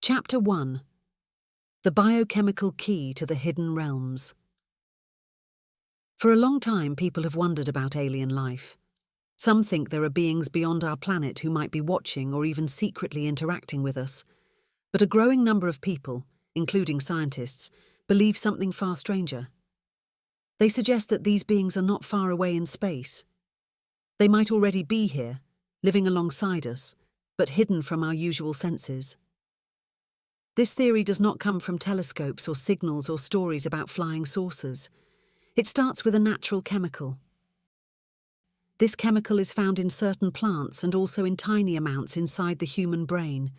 Chapter 1. The Biochemical Key to the Hidden Realms. For a long time, people have wondered about alien life. Some think there are beings beyond our planet who might be watching or even secretly interacting with us. But a growing number of people, including scientists, believe something far stranger. They suggest that these beings are not far away in space. They might already be here, living alongside us, but hidden from our usual senses. This theory does not come from telescopes or signals or stories about flying saucers. It starts with a natural chemical. This chemical is found in certain plants and also in tiny amounts inside the human brain.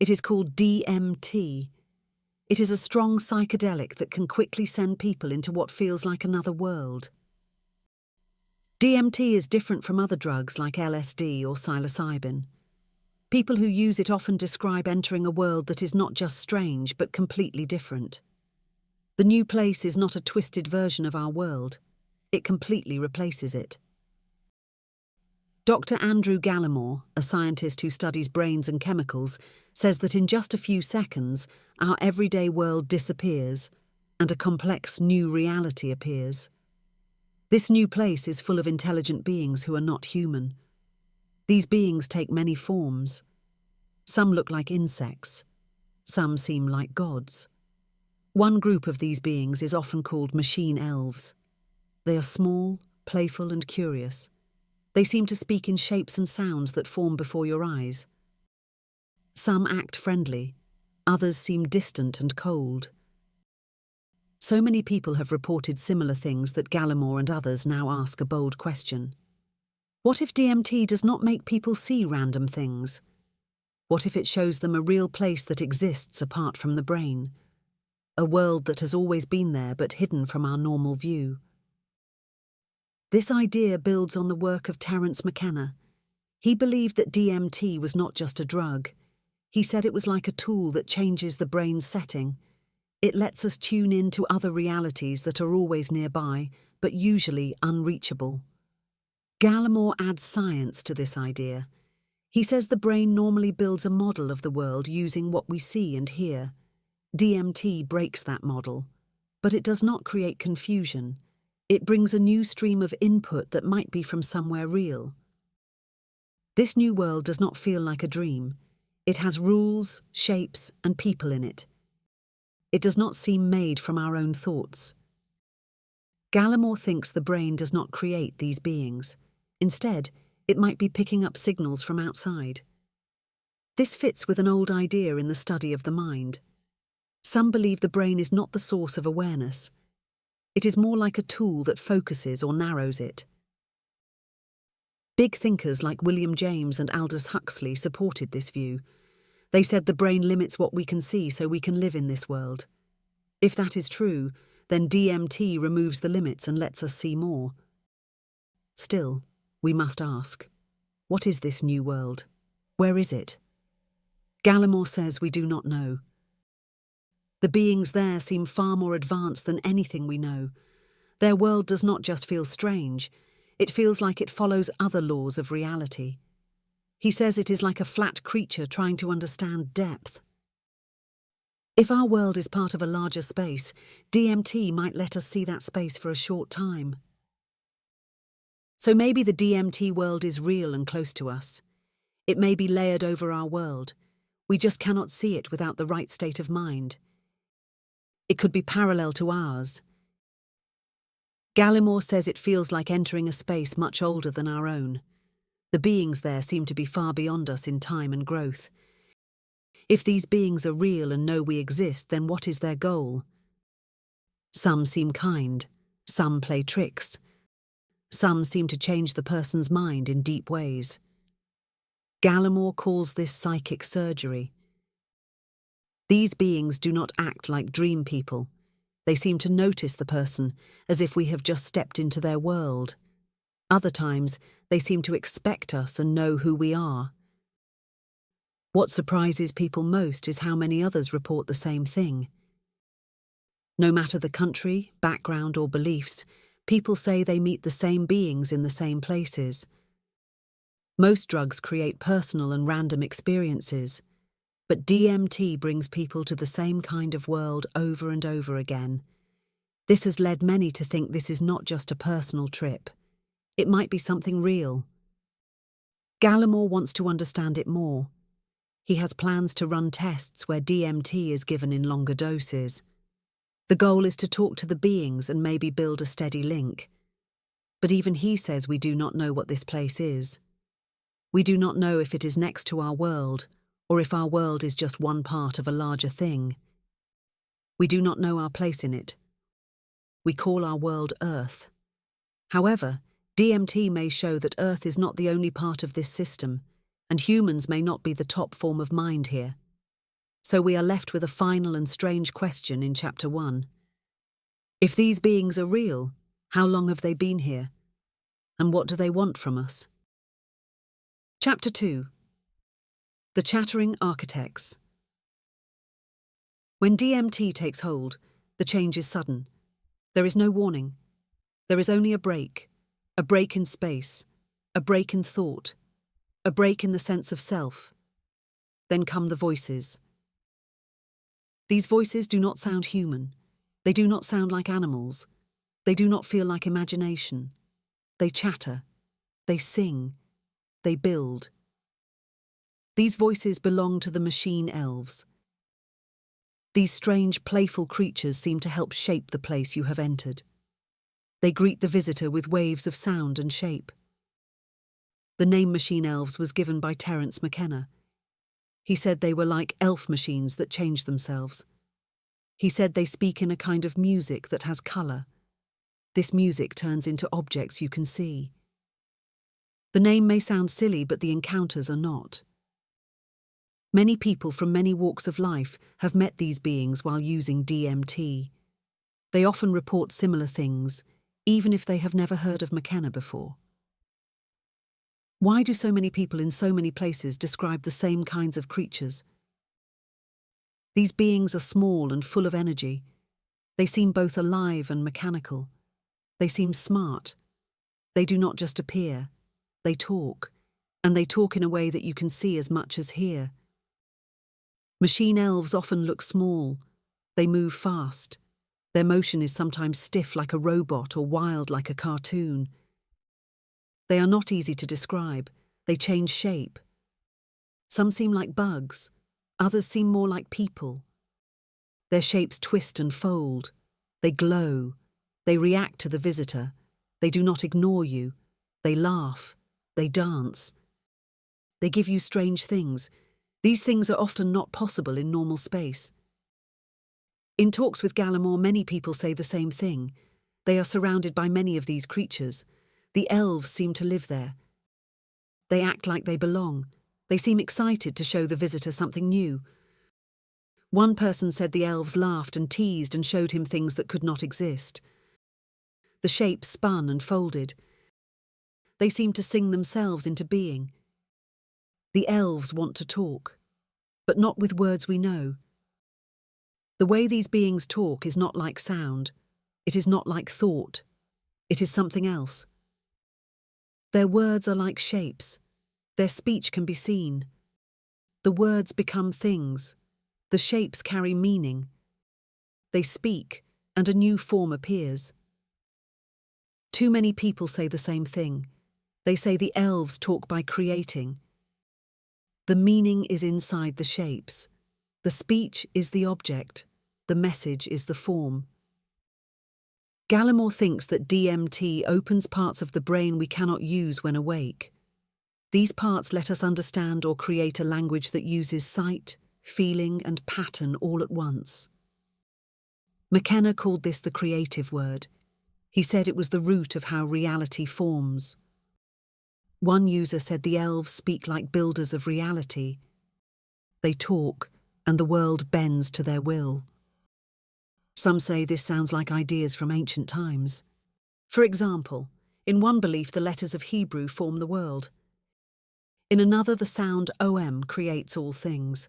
It is called DMT. It is a strong psychedelic that can quickly send people into what feels like another world. DMT is different from other drugs like LSD or psilocybin. People who use it often describe entering a world that is not just strange but completely different. The new place is not a twisted version of our world. It completely replaces it. Dr. Andrew Gallimore, a scientist who studies brains and chemicals, says that in just a few seconds, our everyday world disappears and a complex new reality appears. This new place is full of intelligent beings who are not human. These beings take many forms. Some look like insects. Some seem like gods. One group of these beings is often called machine elves. They are small, playful, and curious. They seem to speak in shapes and sounds that form before your eyes. Some act friendly. Others seem distant and cold. So many people have reported similar things that Gallimore and others now ask a bold question. What if DMT does not make people see random things? What if it shows them a real place that exists apart from the brain? A world that has always been there but hidden from our normal view. This idea builds on the work of Terence McKenna. He believed that DMT was not just a drug. He said it was like a tool that changes the brain's setting. It lets us tune in to other realities that are always nearby, but usually unreachable. Gallimore adds science to this idea. He says the brain normally builds a model of the world using what we see and hear. DMT breaks that model, but it does not create confusion. It brings a new stream of input that might be from somewhere real. This new world does not feel like a dream. It has rules, shapes, and people in it. It does not seem made from our own thoughts. Gallimore thinks the brain does not create these beings. Instead, it might be picking up signals from outside. This fits with an old idea in the study of the mind. Some believe the brain is not the source of awareness. It is more like a tool that focuses or narrows it. Big thinkers like William James and Aldous Huxley supported this view. They said the brain limits what we can see so we can live in this world. If that is true, then DMT removes the limits and lets us see more. Still, we must ask, what is this new world? Where is it? Gallimore says we do not know. The beings there seem far more advanced than anything we know. Their world does not just feel strange, it feels like it follows other laws of reality. He says it is like a flat creature trying to understand depth. If our world is part of a larger space, DMT might let us see that space for a short time. So maybe the DMT world is real and close to us. It may be layered over our world. We just cannot see it without the right state of mind. It could be parallel to ours. Gallimore says it feels like entering a space much older than our own. The beings there seem to be far beyond us in time and growth. If these beings are real and know we exist, then what is their goal? Some seem kind. Some play tricks. Some seem to change the person's mind in deep ways. Gallimore calls this psychic surgery. These beings do not act like dream people. They seem to notice the person, as if we have just stepped into their world. Other times, they seem to expect us and know who we are. What surprises people most is how many others report the same thing. No matter the country, background, or beliefs, people say they meet the same beings in the same places. Most drugs create personal and random experiences. But DMT brings people to the same kind of world over and over again. This has led many to think this is not just a personal trip. It might be something real. Gallimore wants to understand it more. He has plans to run tests where DMT is given in longer doses. The goal is to talk to the beings and maybe build a steady link. But even he says we do not know what this place is. We do not know if it is next to our world, or if our world is just one part of a larger thing. We do not know our place in it. We call our world Earth. However, DMT may show that Earth is not the only part of this system, and humans may not be the top form of mind here. So we are left with a final and strange question in Chapter 1. If these beings are real, how long have they been here? And what do they want from us? Chapter 2. The Chattering Architects. When DMT takes hold, the change is sudden. There is no warning. There is only a break in space, a break in thought, a break in the sense of self. Then come the voices. These voices do not sound human. They do not sound like animals. They do not feel like imagination. They chatter. They sing. They build. These voices belong to the machine elves. These strange, playful creatures seem to help shape the place you have entered. They greet the visitor with waves of sound and shape. The name Machine Elves was given by Terence McKenna. He said they were like elf machines that change themselves. He said they speak in a kind of music that has colour. This music turns into objects you can see. The name may sound silly, but the encounters are not. Many people from many walks of life have met these beings while using DMT. They often report similar things, even if they have never heard of McKenna before. Why do so many people in so many places describe the same kinds of creatures? These beings are small and full of energy. They seem both alive and mechanical. They seem smart. They do not just appear. They talk, and they talk in a way that you can see as much as hear. Machine elves often look small. They move fast. Their motion is sometimes stiff like a robot or wild like a cartoon. They are not easy to describe. They change shape. Some seem like bugs. Others seem more like people. Their shapes twist and fold. They glow. They react to the visitor. They do not ignore you. They laugh. They dance. They give you strange things. These things are often not possible in normal space. In talks with Gallimore, many people say the same thing. They are surrounded by many of these creatures. The elves seem to live there. They act like they belong. They seem excited to show the visitor something new. One person said the elves laughed and teased and showed him things that could not exist. The shapes spun and folded. They seemed to sing themselves into being. The elves want to talk, but not with words we know. The way these beings talk is not like sound. It is not like thought. It is something else. Their words are like shapes. Their speech can be seen. The words become things. The shapes carry meaning. They speak, and a new form appears. Too many people say the same thing. They say the elves talk by creating. The meaning is inside the shapes. The speech is the object. The message is the form. Gallimore thinks that DMT opens parts of the brain we cannot use when awake. These parts let us understand or create a language that uses sight, feeling, and pattern all at once. McKenna called this the creative word. He said it was the root of how reality forms. One user said the elves speak like builders of reality. They talk, and the world bends to their will. Some say this sounds like ideas from ancient times. For example, in one belief the letters of Hebrew form the world. In another the sound OM creates all things.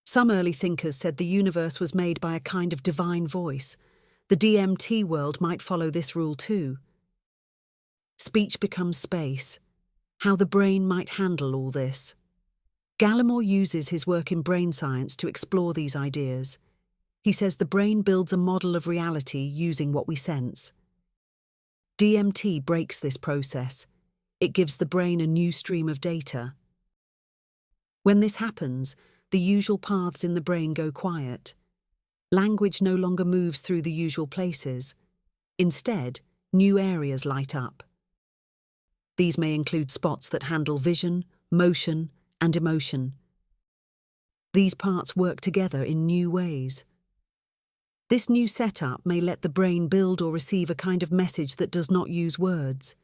Some early thinkers said the universe was made by a kind of divine voice. The DMT world might follow this rule too. Speech becomes space. How the brain might handle all this. Gallimore uses his work in brain science to explore these ideas. He says the brain builds a model of reality using what we sense. DMT breaks this process. It gives the brain a new stream of data. When this happens, the usual paths in the brain go quiet. Language no longer moves through the usual places. Instead, new areas light up. These may include spots that handle vision, motion, and emotion. These parts work together in new ways. This new setup may let the brain build or receive a kind of message that does not use words.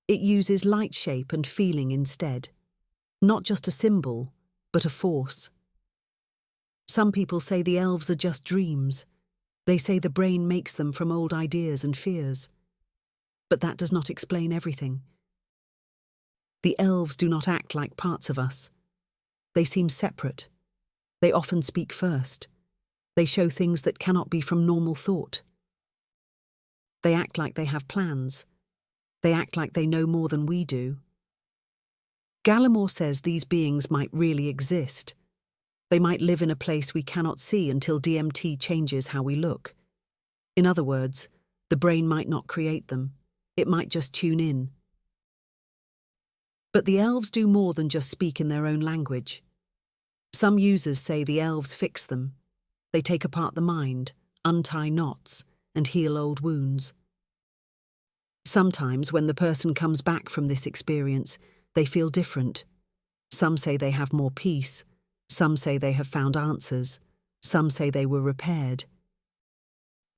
It uses light shape and feeling instead. Not just a symbol, but a force. Some people say the elves are just dreams. They say the brain makes them from old ideas and fears. But that does not explain everything. The elves do not act like parts of us. They seem separate. They often speak first. They show things that cannot be from normal thought. They act like they have plans. They act like they know more than we do. Gallimore says these beings might really exist. They might live in a place we cannot see until DMT changes how we look. In other words, the brain might not create them. It might just tune in. But the elves do more than just speak in their own language. Some users say the elves fix them. They take apart the mind, untie knots, and heal old wounds. Sometimes when the person comes back from this experience, they feel different. Some say they have more peace. Some say they have found answers. Some say they were repaired.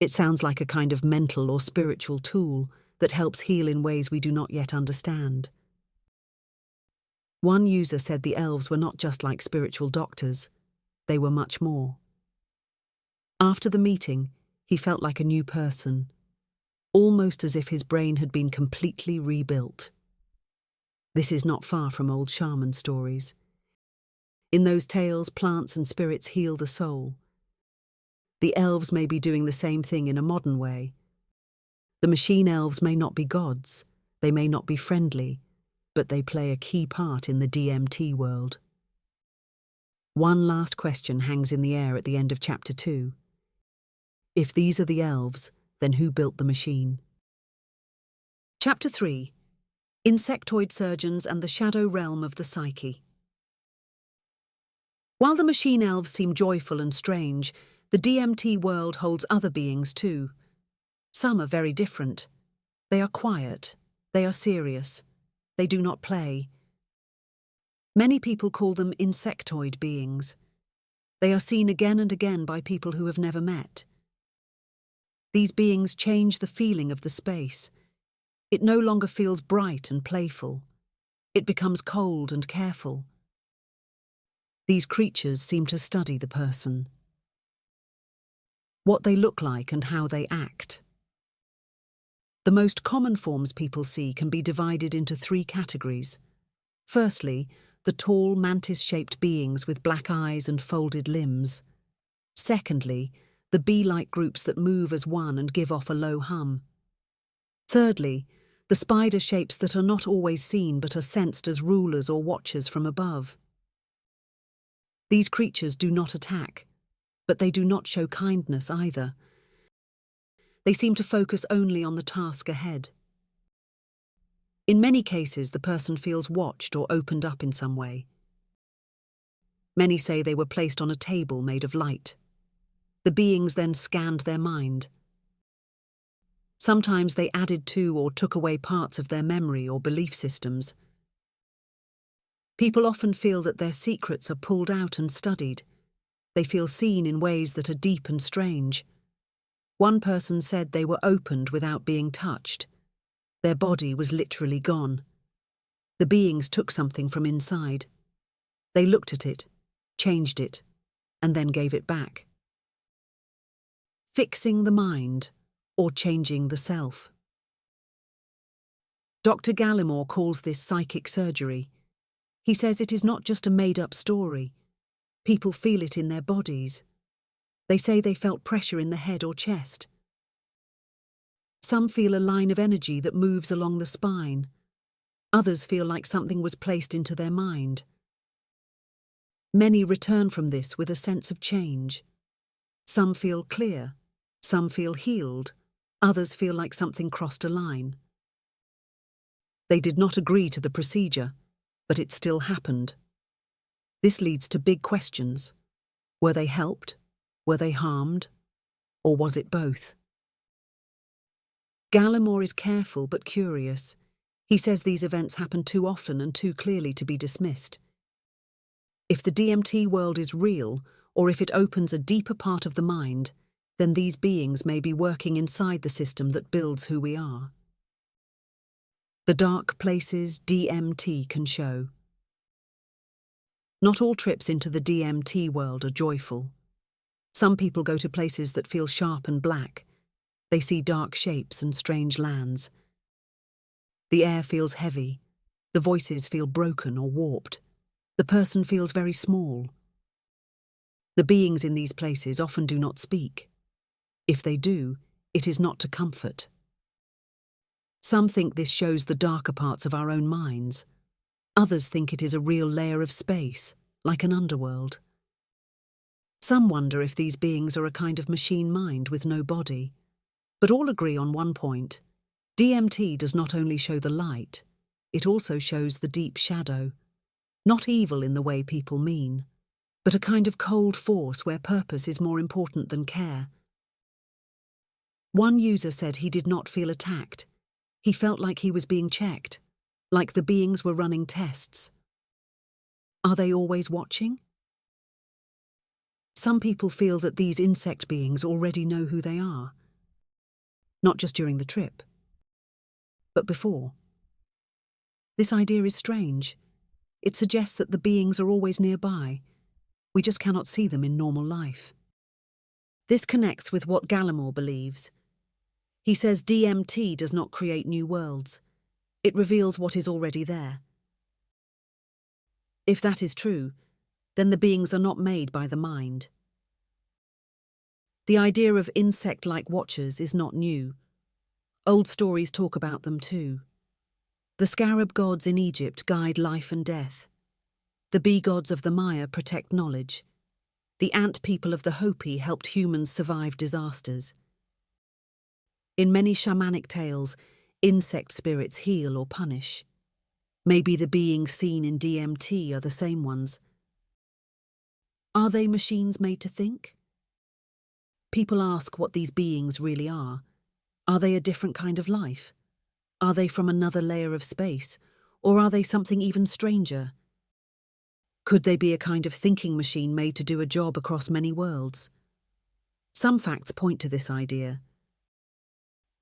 It sounds like a kind of mental or spiritual tool that helps heal in ways we do not yet understand. One user said the elves were not just like spiritual doctors. They were much more. After the meeting, he felt like a new person, almost as if his brain had been completely rebuilt. This is not far from old shaman stories. In those tales, plants and spirits heal the soul. The elves may be doing the same thing in a modern way. The machine elves may not be gods, they may not be friendly, but they play a key part in the DMT world. One last question hangs in the air at the end of Chapter 2. If these are the elves, then who built the machine? Chapter 3. Insectoid Surgeons and the Shadow Realm of the Psyche. While the machine elves seem joyful and strange, the DMT world holds other beings too. Some are very different. They are quiet. They are serious. They do not play. Many people call them insectoid beings. They are seen again and again by people who have never met. These beings change the feeling of the space. It no longer feels bright and playful. It becomes cold and careful. These creatures seem to study the person, what they look like and how they act. The most common forms people see can be divided into 3 categories. Firstly, the tall mantis-shaped beings with black eyes and folded limbs. Secondly, the bee-like groups that move as one and give off a low hum. Thirdly, the spider shapes that are not always seen but are sensed as rulers or watchers from above. These creatures do not attack, but they do not show kindness either. They seem to focus only on the task ahead. In many cases, the person feels watched or opened up in some way. Many say they were placed on a table made of light. The beings then scanned their mind. Sometimes they added to or took away parts of their memory or belief systems. People often feel that their secrets are pulled out and studied. They feel seen in ways that are deep and strange. One person said they were opened without being touched. Their body was literally gone. The beings took something from inside. They looked at it, changed it, and then gave it back. Fixing the mind, or changing the self. Dr. Gallimore calls this psychic surgery. He says it is not just a made-up story. People feel it in their bodies. They say they felt pressure in the head or chest. Some feel a line of energy that moves along the spine. Others feel like something was placed into their mind. Many return from this with a sense of change. Some feel clear, some feel healed, others feel like something crossed a line. They did not agree to the procedure, but it still happened. This leads to big questions. Were they helped? Were they harmed? Or was it both? Gallimore is careful but curious. He says these events happen too often and too clearly to be dismissed. If the DMT world is real, or if it opens a deeper part of the mind, then these beings may be working inside the system that builds who we are. The dark places DMT can show. Not all trips into the DMT world are joyful. Some people go to places that feel sharp and black. They see dark shapes and strange lands. The air feels heavy. The voices feel broken or warped. The person feels very small. The beings in these places often do not speak. If they do, it is not to comfort. Some think this shows the darker parts of our own minds. Others think it is a real layer of space, like an underworld. Some wonder if these beings are a kind of machine mind with no body. But all agree on one point. DMT does not only show the light, it also shows the deep shadow. Not evil in the way people mean, but a kind of cold force where purpose is more important than care. One user said he did not feel attacked. He felt like he was being checked, like the beings were running tests. Are they always watching? Some people feel that these insect beings already know who they are. Not just during the trip, but before. This idea is strange. It suggests that the beings are always nearby. We just cannot see them in normal life. This connects with what Gallimore believes. He says DMT does not create new worlds. It reveals what is already there. If that is true, then the beings are not made by the mind. The idea of insect-like watchers is not new. Old stories talk about them too. The scarab gods in Egypt guide life and death. The bee gods of the Maya protect knowledge. The ant people of the Hopi helped humans survive disasters. In many shamanic tales, insect spirits heal or punish. Maybe the beings seen in DMT are the same ones. Are they machines made to think? People ask what these beings really are. Are they a different kind of life? Are they from another layer of space? Or are they something even stranger? Could they be a kind of thinking machine made to do a job across many worlds? Some facts point to this idea.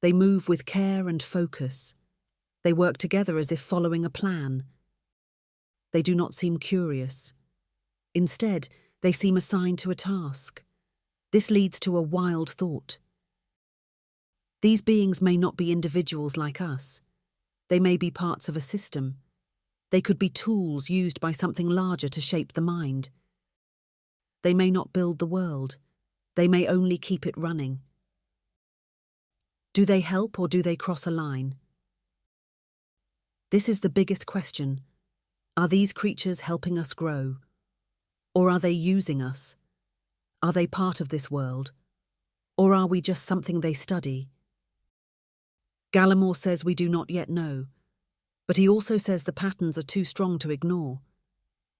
They move with care and focus. They work together as if following a plan. They do not seem curious. Instead, they seem assigned to a task. This leads to a wild thought. These beings may not be individuals like us. They may be parts of a system. They could be tools used by something larger to shape the mind. They may not build the world. They may only keep it running. Do they help or do they cross a line? This is the biggest question. Are these creatures helping us grow? Or are they using us? Are they part of this world? Or are we just something they study? Gallimore says we do not yet know, but he also says the patterns are too strong to ignore.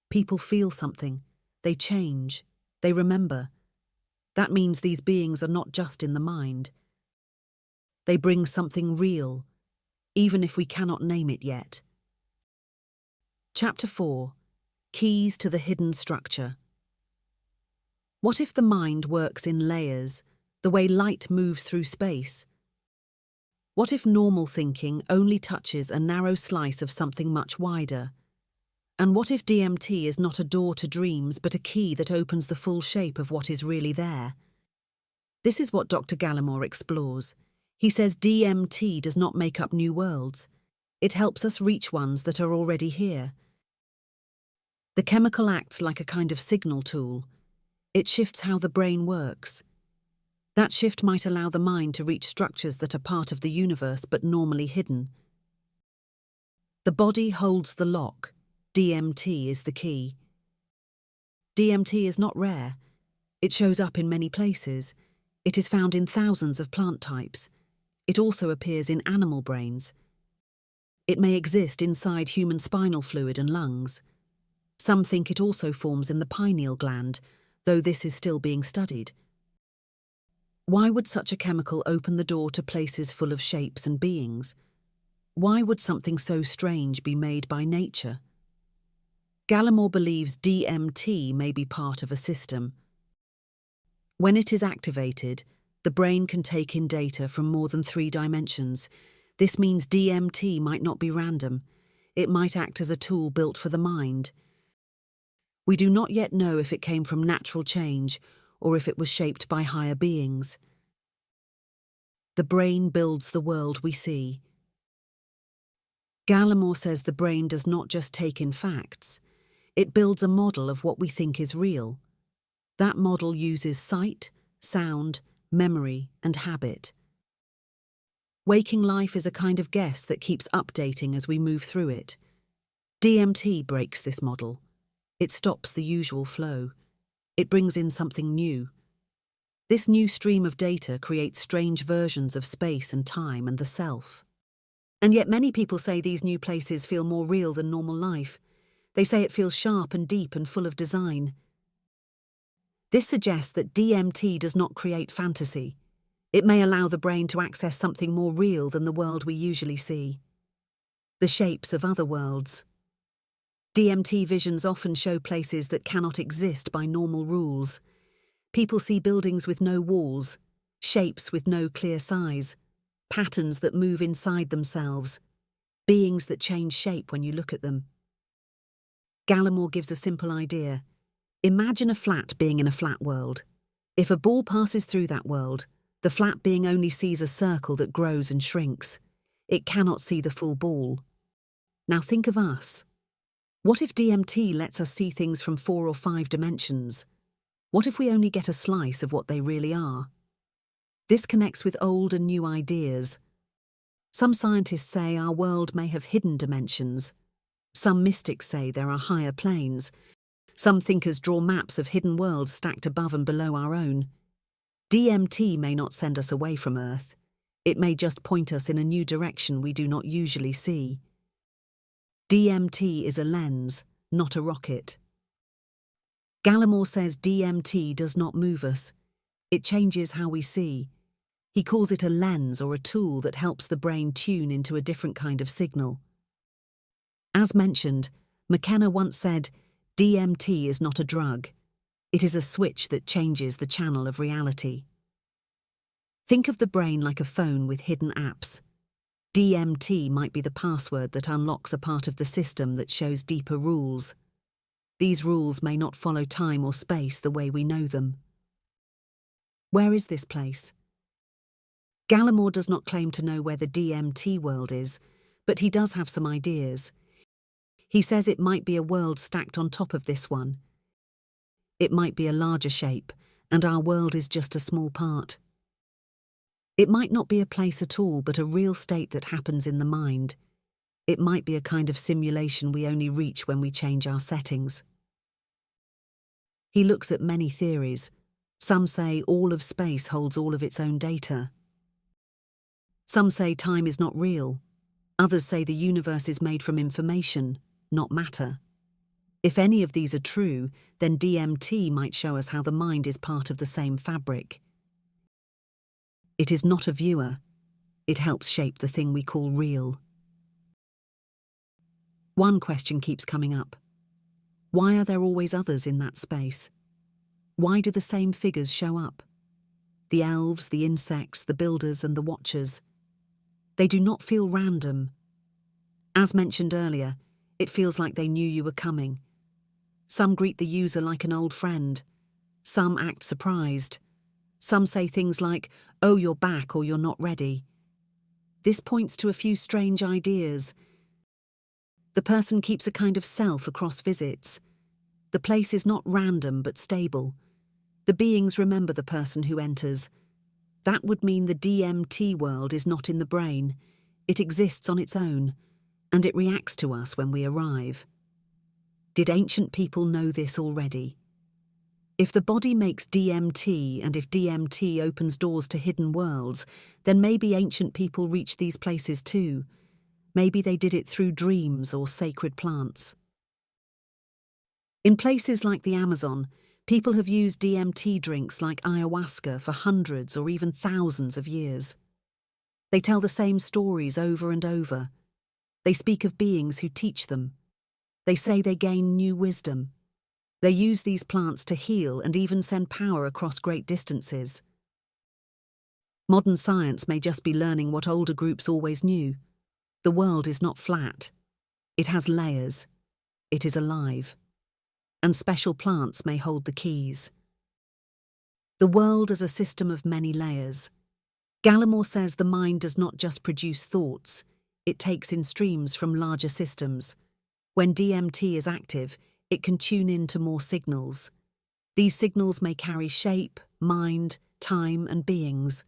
People feel something, they change, they remember. That means these beings are not just in the mind. They bring something real, even if we cannot name it yet. Chapter 4. Keys to the Hidden Structure. What if the mind works in layers, the way light moves through space? What if normal thinking only touches a narrow slice of something much wider? And what if DMT is not a door to dreams but a key that opens the full shape of what is really there? This is what Dr. Gallimore explores. He says DMT does not make up new worlds. It helps us reach ones that are already here. The chemical acts like a kind of signal tool. It shifts how the brain works. That shift might allow the mind to reach structures that are part of the universe but normally hidden. The body holds the lock. DMT is the key. DMT is not rare. It shows up in many places. It is found in thousands of plant types. It also appears in animal brains. It may exist inside human spinal fluid and lungs. Some think it also forms in the pineal gland, though this is still being studied. Why would such a chemical open the door to places full of shapes and beings? Why would something so strange be made by nature? Gallimore believes DMT may be part of a system. When it is activated, the brain can take in data from more than 3 dimensions. This means DMT might not be random. It might act as a tool built for the mind. We do not yet know if it came from natural change or if it was shaped by higher beings. The brain builds the world we see. Gallimore says the brain does not just take in facts. It builds a model of what we think is real. That model uses sight, sound, memory, and habit. Waking life is a kind of guess that keeps updating as we move through it. DMT breaks this model. It stops the usual flow. It brings in something new. This new stream of data creates strange versions of space and time and the self. And yet many people say these new places feel more real than normal life. They say it feels sharp and deep and full of design. This suggests that DMT does not create fantasy. It may allow the brain to access something more real than the world we usually see. The shapes of other worlds. DMT visions often show places that cannot exist by normal rules. People see buildings with no walls, shapes with no clear size, patterns that move inside themselves, beings that change shape when you look at them. Gallimore gives a simple idea. Imagine a flat being in a flat world. If a ball passes through that world, the flat being only sees a circle that grows and shrinks. It cannot see the full ball. Now think of us. What if DMT lets us see things from 4 or 5 dimensions? What if we only get a slice of what they really are? This connects with old and new ideas. Some scientists say our world may have hidden dimensions. Some mystics say there are higher planes. Some thinkers draw maps of hidden worlds stacked above and below our own. DMT may not send us away from Earth. It may just point us in a new direction we do not usually see. DMT is a lens, not a rocket. Gallimore says DMT does not move us. It changes how we see. He calls it a lens or a tool that helps the brain tune into a different kind of signal. As mentioned, McKenna once said, DMT is not a drug. It is a switch that changes the channel of reality. Think of the brain like a phone with hidden apps. DMT might be the password that unlocks a part of the system that shows deeper rules. These rules may not follow time or space the way we know them. Where is this place? Gallimore does not claim to know where the DMT world is, but he does have some ideas. He says it might be a world stacked on top of this one. It might be a larger shape, and our world is just a small part. It might not be a place at all, but a real state that happens in the mind. It might be a kind of simulation we only reach when we change our settings. He looks at many theories. Some say all of space holds all of its own data. Some say time is not real. Others say the universe is made from information, not matter. If any of these are true, then DMT might show us how the mind is part of the same fabric. It is not a viewer. It helps shape the thing we call real. One question keeps coming up. Why are there always others in that space? Why do the same figures show up? The elves, the insects, the builders, and the watchers. They do not feel random. As mentioned earlier, it feels like they knew you were coming. Some greet the user like an old friend. Some act surprised. Some say things like, "Oh, you're back," or "You're not ready." This points to a few strange ideas. The person keeps a kind of self across visits. The place is not random but stable. The beings remember the person who enters. That would mean the DMT world is not in the brain. It exists on its own, and it reacts to us when we arrive. Did ancient people know this already? If the body makes DMT, and if DMT opens doors to hidden worlds, then maybe ancient people reached these places too. Maybe they did it through dreams or sacred plants. In places like the Amazon, people have used DMT drinks like ayahuasca for hundreds or even thousands of years. They tell the same stories over and over. They speak of beings who teach them. They say they gain new wisdom. They use these plants to heal and even send power across great distances. Modern science may just be learning what older groups always knew. The world is not flat. It has layers. It is alive. And special plants may hold the keys. The world is a system of many layers. Gallimore says the mind does not just produce thoughts, it takes in streams from larger systems. When DMT is active, it can tune in to more signals. These signals may carry shape, mind, time, and beings.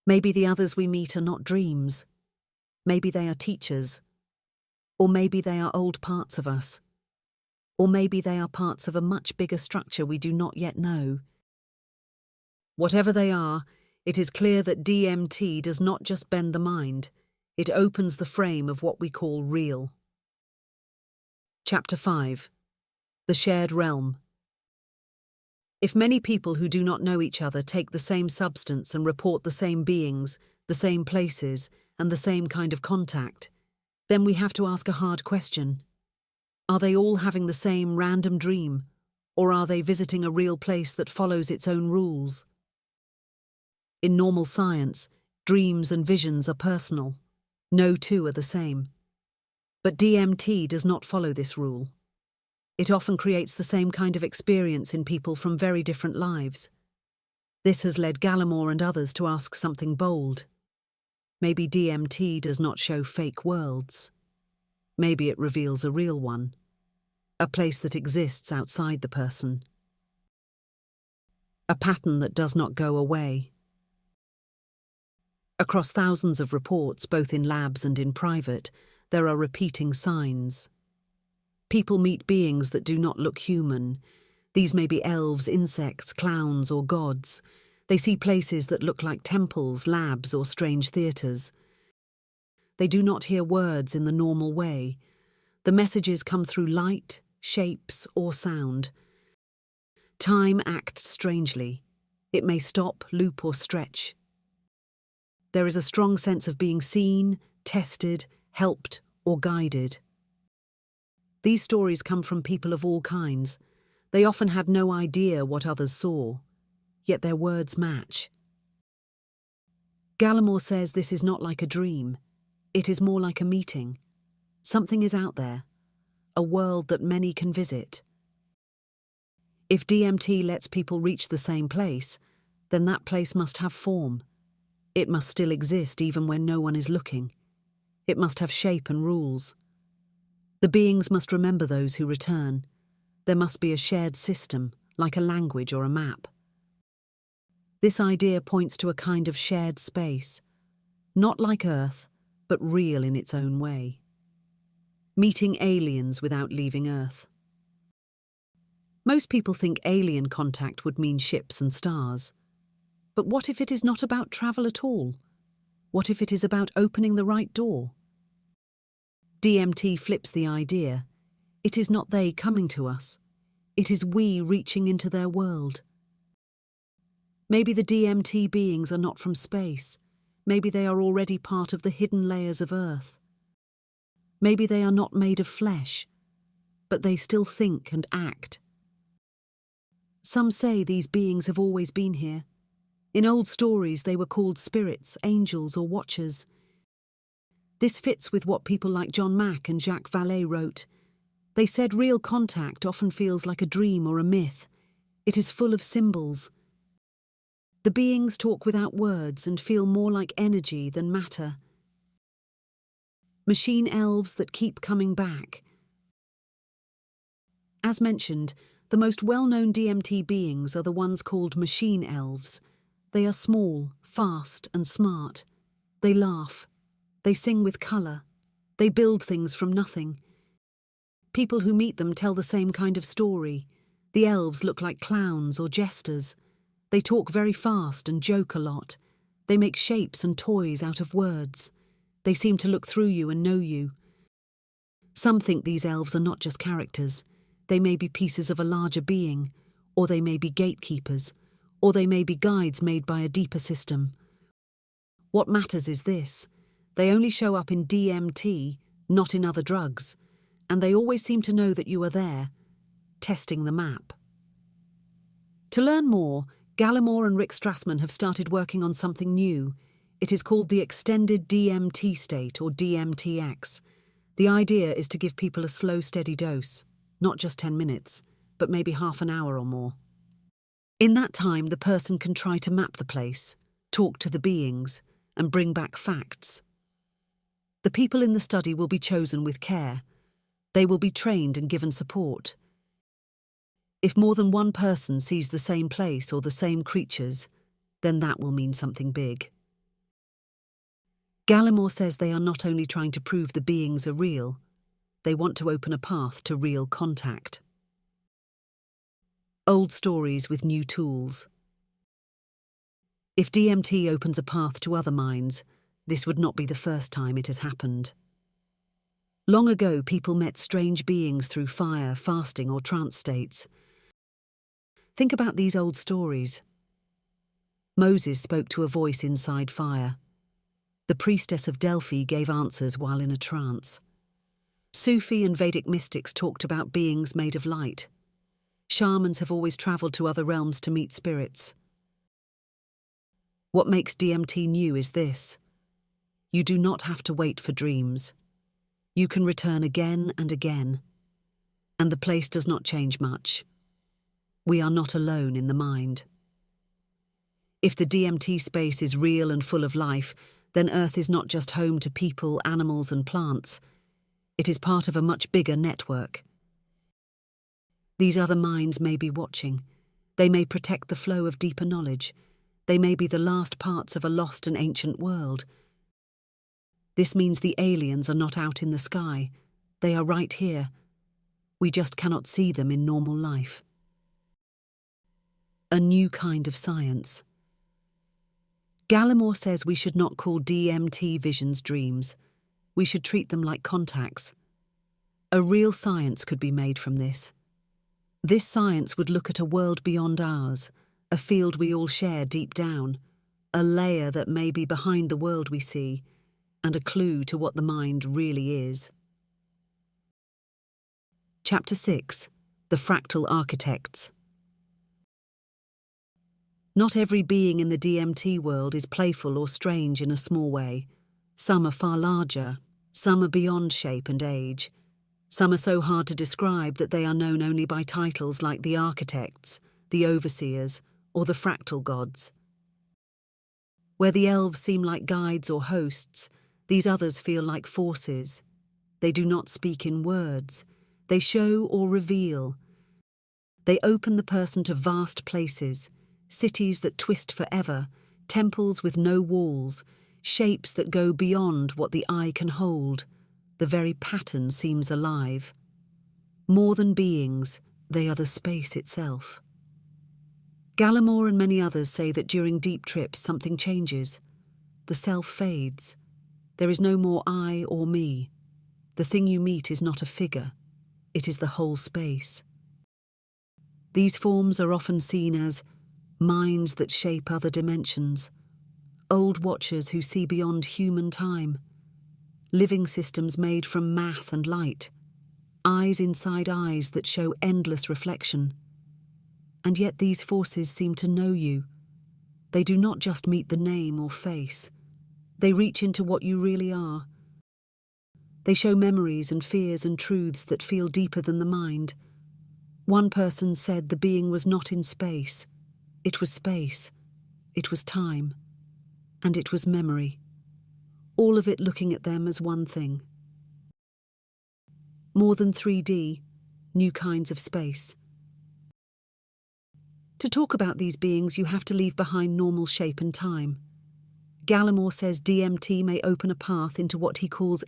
Maybe the others we meet are not dreams. Maybe they are teachers. Or maybe they are old parts of us. Or maybe they are parts of a much bigger structure we do not yet know. Whatever they are, it is clear that DMT does not just bend the mind, it opens the frame of what we call real. Chapter 5. The Shared Realm. If many people who do not know each other take the same substance and report the same beings, the same places, and the same kind of contact, then we have to ask a hard question. Are they all having the same random dream, or are they visiting a real place that follows its own rules? In normal science, dreams and visions are personal. No two are the same. But DMT does not follow this rule. It often creates the same kind of experience in people from very different lives. This has led Gallimore and others to ask something bold. Maybe DMT does not show fake worlds. Maybe it reveals a real one. A place that exists outside the person. A pattern that does not go away. Across thousands of reports, both in labs and in private, there are repeating signs. People meet beings that do not look human. These may be elves, insects, clowns, or gods. They see places that look like temples, labs, or strange theatres. They do not hear words in the normal way. The messages come through light, shapes, or sound. Time acts strangely. It may stop, loop, or stretch. There is a strong sense of being seen, tested, helped, or guided. These stories come from people of all kinds. They often had no idea what others saw, yet their words match. Gallimore says this is not like a dream. It is more like a meeting. Something is out there, a world that many can visit. If DMT lets people reach the same place, then that place must have form. It must still exist even when no one is looking. It must have shape and rules. The beings must remember those who return. There must be a shared system, like a language or a map. This idea points to a kind of shared space, not like Earth, but real in its own way. Meeting aliens without leaving Earth. Most people think alien contact would mean ships and stars. But what if it is not about travel at all? What if it is about opening the right door? DMT flips the idea. It is not they coming to us. It is we reaching into their world. Maybe the DMT beings are not from space. Maybe they are already part of the hidden layers of Earth. Maybe they are not made of flesh, but they still think and act. Some say these beings have always been here. In old stories, they were called spirits, angels, or watchers. This fits with what people like John Mack and Jacques Vallée wrote. They said real contact often feels like a dream or a myth. It is full of symbols. The beings talk without words and feel more like energy than matter. Machine elves that keep coming back. As mentioned, the most well-known DMT beings are the ones called machine elves. They are small, fast, and smart. They laugh. They sing with colour. They build things from nothing. People who meet them tell the same kind of story. The elves look like clowns or jesters. They talk very fast and joke a lot. They make shapes and toys out of words. They seem to look through you and know you. Some think these elves are not just characters. They may be pieces of a larger being, or they may be gatekeepers, or they may be guides made by a deeper system. What matters is this: they only show up in DMT, not in other drugs, and they always seem to know that you are there, testing the map. To learn more, Gallimore and Rick Strassman have started working on something new. It is called the Extended DMT State, or DMTX. The idea is to give people a slow, steady dose, not just 10 minutes, but maybe half an hour or more. In that time, the person can try to map the place, talk to the beings, and bring back facts. The people in the study will be chosen with care. They will be trained and given support. If more than one person sees the same place or the same creatures, then that will mean something big. Gallimore says they are not only trying to prove the beings are real, they want to open a path to real contact. Old stories with new tools. If DMT opens a path to other minds, this would not be the first time it has happened. Long ago, people met strange beings through fire, fasting, or trance states. Think about these old stories. Moses spoke to a voice inside fire. The priestess of Delphi gave answers while in a trance. Sufi and Vedic mystics talked about beings made of light. Shamans have always travelled to other realms to meet spirits. What makes DMT new is this: you do not have to wait for dreams. You can return again and again. And the place does not change much. We are not alone in the mind. If the DMT space is real and full of life, then Earth is not just home to people, animals, and plants. It is part of a much bigger network. These other minds may be watching. They may protect the flow of deeper knowledge. They may be the last parts of a lost and ancient world. This means the aliens are not out in the sky. They are right here. We just cannot see them in normal life. A new kind of science. Gallimore says we should not call DMT visions dreams. We should treat them like contacts. A real science could be made from this. This science would look at a world beyond ours, a field we all share deep down, a layer that may be behind the world we see, and a clue to what the mind really is. Chapter 6. The Fractal Architects. Not every being in the DMT world is playful or strange in a small way. Some are far larger, some are beyond shape and age. Some are so hard to describe that they are known only by titles like the Architects, the Overseers, or the Fractal Gods. Where the elves seem like guides or hosts, these others feel like forces. They do not speak in words. They show or reveal. They open the person to vast places, cities that twist forever, temples with no walls, shapes that go beyond what the eye can hold. The very pattern seems alive. More than beings, they are the space itself. Gallimore and many others say that during deep trips something changes. The self fades. There is no more I or me. The thing you meet is not a figure. It is the whole space. These forms are often seen as minds that shape other dimensions, old watchers who see beyond human time, living systems made from math and light, eyes inside eyes that show endless reflection. And yet these forces seem to know you. They do not just meet the name or face. They reach into what you really are. They show memories and fears and truths that feel deeper than the mind. One person said the being was not in space. It was space, it was time, and it was memory. All of it looking at them as one thing. More than 3D, new kinds of space. To talk about these beings, you have to leave behind normal shape and time. Gallimore says DMT may open a path into what he calls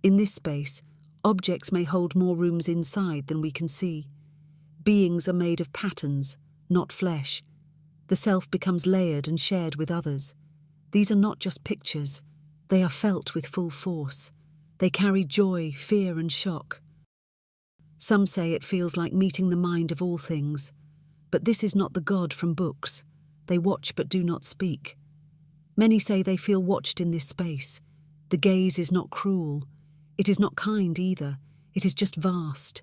In this space, objects may hold more rooms inside than we can see. Beings are made of patterns, not flesh. The self becomes layered and shared with others. These are not just pictures. They are felt with full force. They carry joy, fear, and shock. Some say it feels like meeting the mind of all things. But this is not the God from books. They watch but do not speak. Many say they feel watched in this space. The gaze is not cruel. It is not kind either. It is just vast.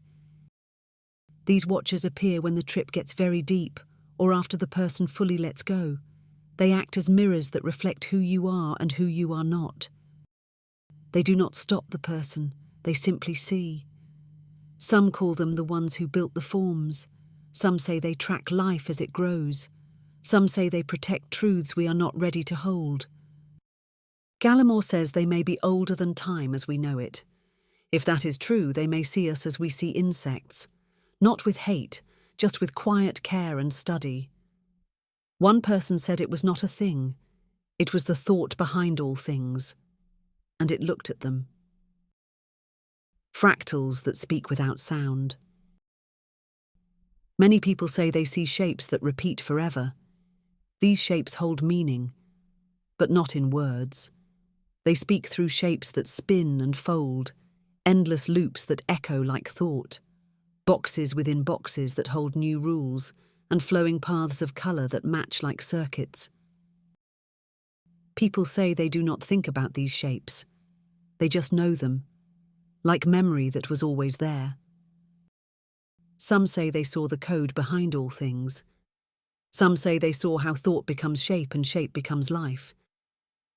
These watchers appear when the trip gets very deep or after the person fully lets go. They act as mirrors that reflect who you are and who you are not. They do not stop the person. They simply see. Some call them the ones who built the forms. Some say they track life as it grows. Some say they protect truths we are not ready to hold. Gallimore says they may be older than time as we know it. If that is true, they may see us as we see insects, not with hate, just with quiet care and study. One person said it was not a thing. It was the thought behind all things. And it looked at them. Fractals that speak without sound. Many people say they see shapes that repeat forever. These shapes hold meaning, but not in words. They speak through shapes that spin and fold, endless loops that echo like thought, boxes within boxes that hold new rules, and flowing paths of colour that match like circuits. People say they do not think about these shapes. They just know them, like memory that was always there. Some say they saw the code behind all things. Some say they saw how thought becomes shape and shape becomes life.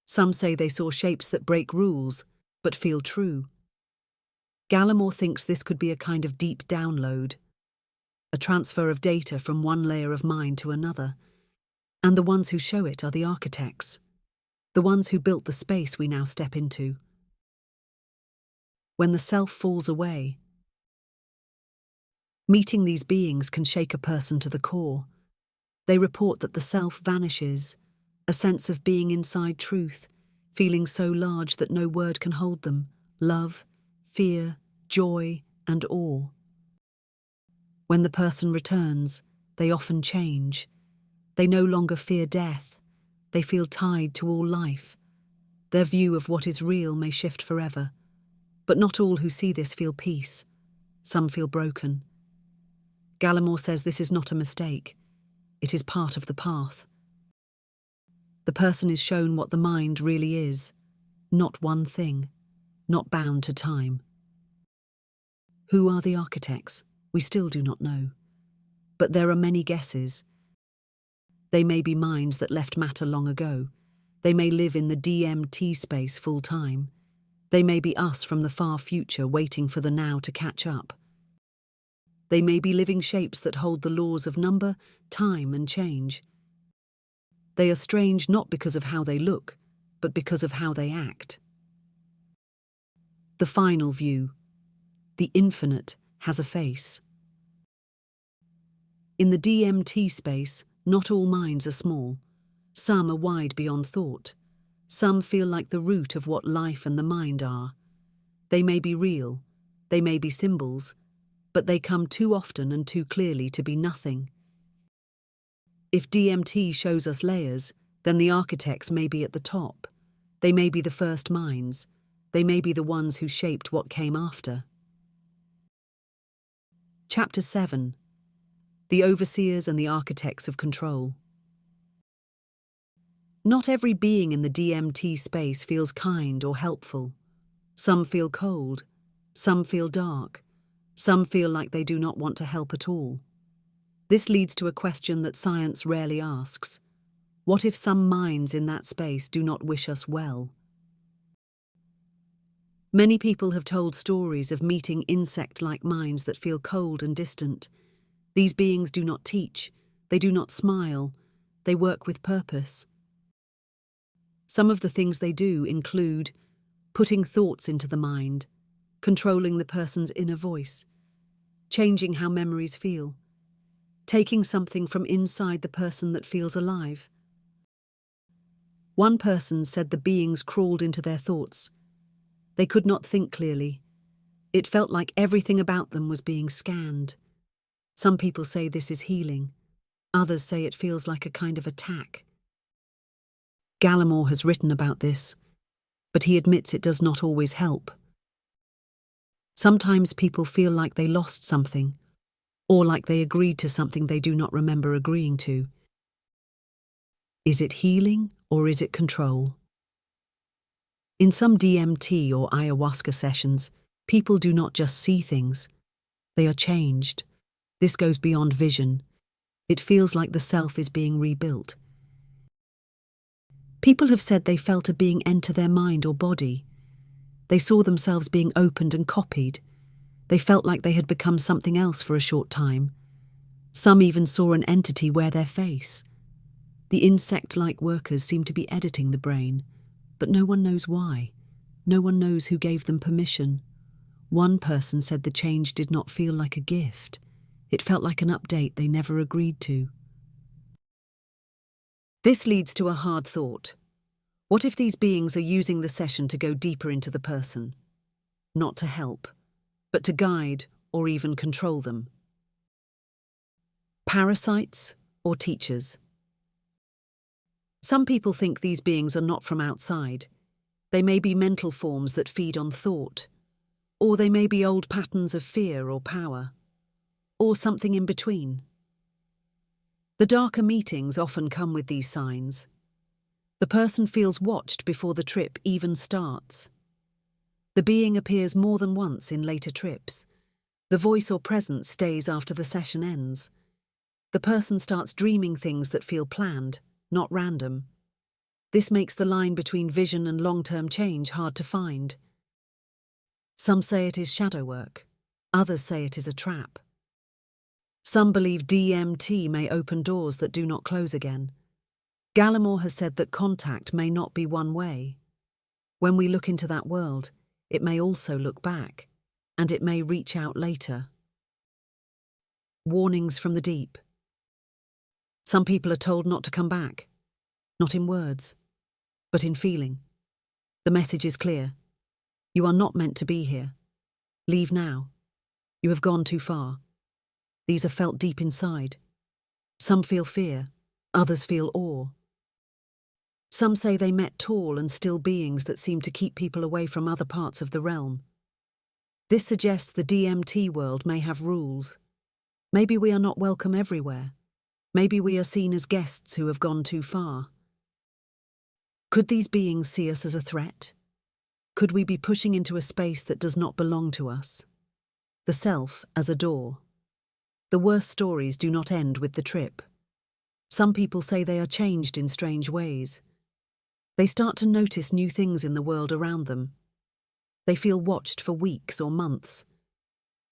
Some say they saw shapes that break rules, but feel true. Gallimore thinks this could be a kind of deep download, a transfer of data from one layer of mind to another. And the ones who show it are the architects, the ones who built the space we now step into. When the self falls away, meeting these beings can shake a person to the core. They report that the self vanishes, a sense of being inside truth, feeling so large that no word can hold them, love, fear, joy, and awe. When the person returns, they often change. They no longer fear death. They feel tied to all life. Their view of what is real may shift forever. But not all who see this feel peace. Some feel broken. Gallimore says this is not a mistake. It is part of the path. The person is shown what the mind really is, not one thing, not bound to time. Who are the architects? We still do not know. But there are many guesses. They may be minds that left matter long ago. They may live in the DMT space full time. They may be us from the far future waiting for the now to catch up. They may be living shapes that hold the laws of number, time, and change. They are strange not because of how they look, but because of how they act. The final view. The infinite has a face. In the DMT space, not all minds are small. Some are wide beyond thought. Some feel like the root of what life and the mind are. They may be real, they may be symbols, but they come too often and too clearly to be nothing. If DMT shows us layers, then the architects may be at the top. They may be the first minds. They may be the ones who shaped what came after. Chapter 7. The Overseers and the Architects of Control. Not every being in the DMT space feels kind or helpful. Some feel cold. Some feel dark. Some feel like they do not want to help at all. This leads to a question that science rarely asks. What if some minds in that space do not wish us well? Many people have told stories of meeting insect-like minds that feel cold and distant. These beings do not teach, they do not smile, they work with purpose. Some of the things they do include putting thoughts into the mind, controlling the person's inner voice, changing how memories feel, taking something from inside the person that feels alive. One person said the beings crawled into their thoughts, They could not think clearly. It felt like everything about them was being scanned. Some people say this is healing. Others say it feels like a kind of attack. Gallimore has written about this, but he admits it does not always help. Sometimes people feel like they lost something, or like they agreed to something they do not remember agreeing to. Is it healing or is it control? In some DMT or ayahuasca sessions, people do not just see things, they are changed. This goes beyond vision. It feels like the self is being rebuilt. People have said they felt a being enter their mind or body. They saw themselves being opened and copied. They felt like they had become something else for a short time. Some even saw an entity wear their face. The insect-like workers seem to be editing the brain, but no one knows why. No one knows who gave them permission. One person said the change did not feel like a gift. It felt like an update they never agreed to. This leads to a hard thought. What if these beings are using the session to go deeper into the person? Not to help, but to guide or even control them. Parasites or teachers? Some people think these beings are not from outside. They may be mental forms that feed on thought, or they may be old patterns of fear or power, or something in between. The darker meetings often come with these signs. The person feels watched before the trip even starts. The being appears more than once in later trips. The voice or presence stays after the session ends. The person starts dreaming things that feel planned, not random. This makes the line between vision and long-term change hard to find. Some say it is shadow work. Others say it is a trap. Some believe DMT may open doors that do not close again. Gallimore has said that contact may not be one way. When we look into that world, it may also look back, and it may reach out later. Warnings from the deep. Some people are told not to come back, not in words, but in feeling. The message is clear. You are not meant to be here. Leave now. You have gone too far. These are felt deep inside. Some feel fear, others feel awe. Some say they met tall and still beings that seem to keep people away from other parts of the realm. This suggests the DMT world may have rules. Maybe we are not welcome everywhere. Maybe we are seen as guests who have gone too far. Could these beings see us as a threat? Could we be pushing into a space that does not belong to us? The self as a door. The worst stories do not end with the trip. Some people say they are changed in strange ways. They start to notice new things in the world around them. They feel watched for weeks or months.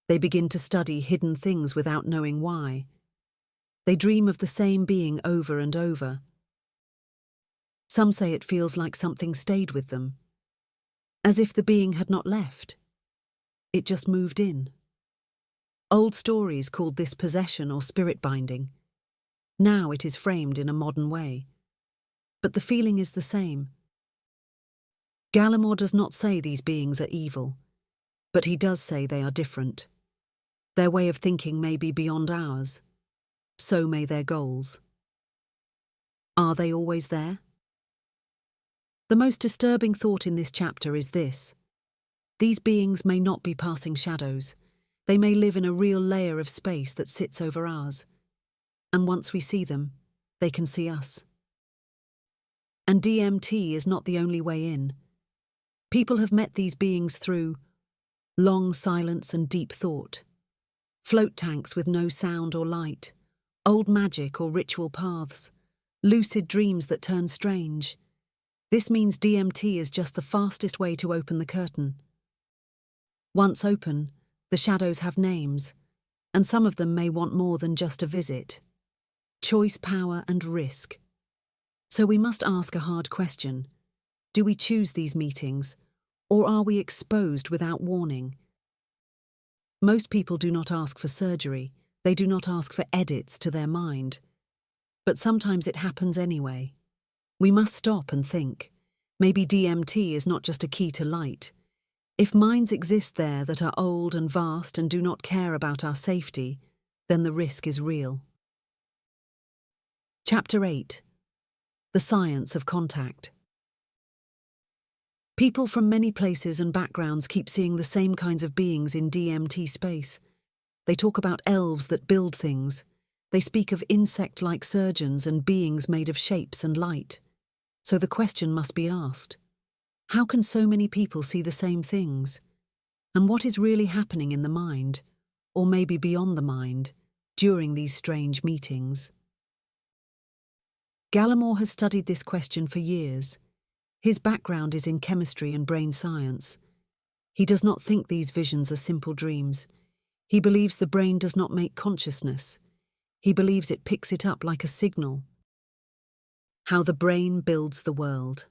They begin to study hidden things without knowing why. They dream of the same being over and over. Some say it feels like something stayed with them, as if the being had not left. It just moved in. Old stories called this possession or spirit binding. Now it is framed in a modern way. But the feeling is the same. Gallimore does not say these beings are evil, but he does say they are different. Their way of thinking may be beyond ours. So may their goals. Are they always there? The most disturbing thought in this chapter is this. These beings may not be passing shadows. They may live in a real layer of space that sits over ours. And once we see them, they can see us. And DMT is not the only way in. People have met these beings through long silence and deep thought, float tanks with no sound or light, old magic or ritual paths, lucid dreams that turn strange. This means DMT is just the fastest way to open the curtain. Once open, the shadows have names, and some of them may want more than just a visit. Choice, power, and risk. So we must ask a hard question. Do we choose these meetings, or are we exposed without warning? Most people do not ask for surgery. They do not ask for edits to their mind. But sometimes it happens anyway. We must stop and think. Maybe DMT is not just a key to light. If minds exist there that are old and vast and do not care about our safety, then the risk is real. Chapter 8. The Science of Contact. People from many places and backgrounds keep seeing the same kinds of beings in DMT space. They talk about elves that build things. They speak of insect-like surgeons and beings made of shapes and light. So the question must be asked, how can so many people see the same things? And what is really happening in the mind, or maybe beyond the mind, during these strange meetings? Gallimore has studied this question for years. His background is in chemistry and brain science. He does not think these visions are simple dreams. He believes the brain does not make consciousness. He believes it picks it up like a signal. How the brain builds the world.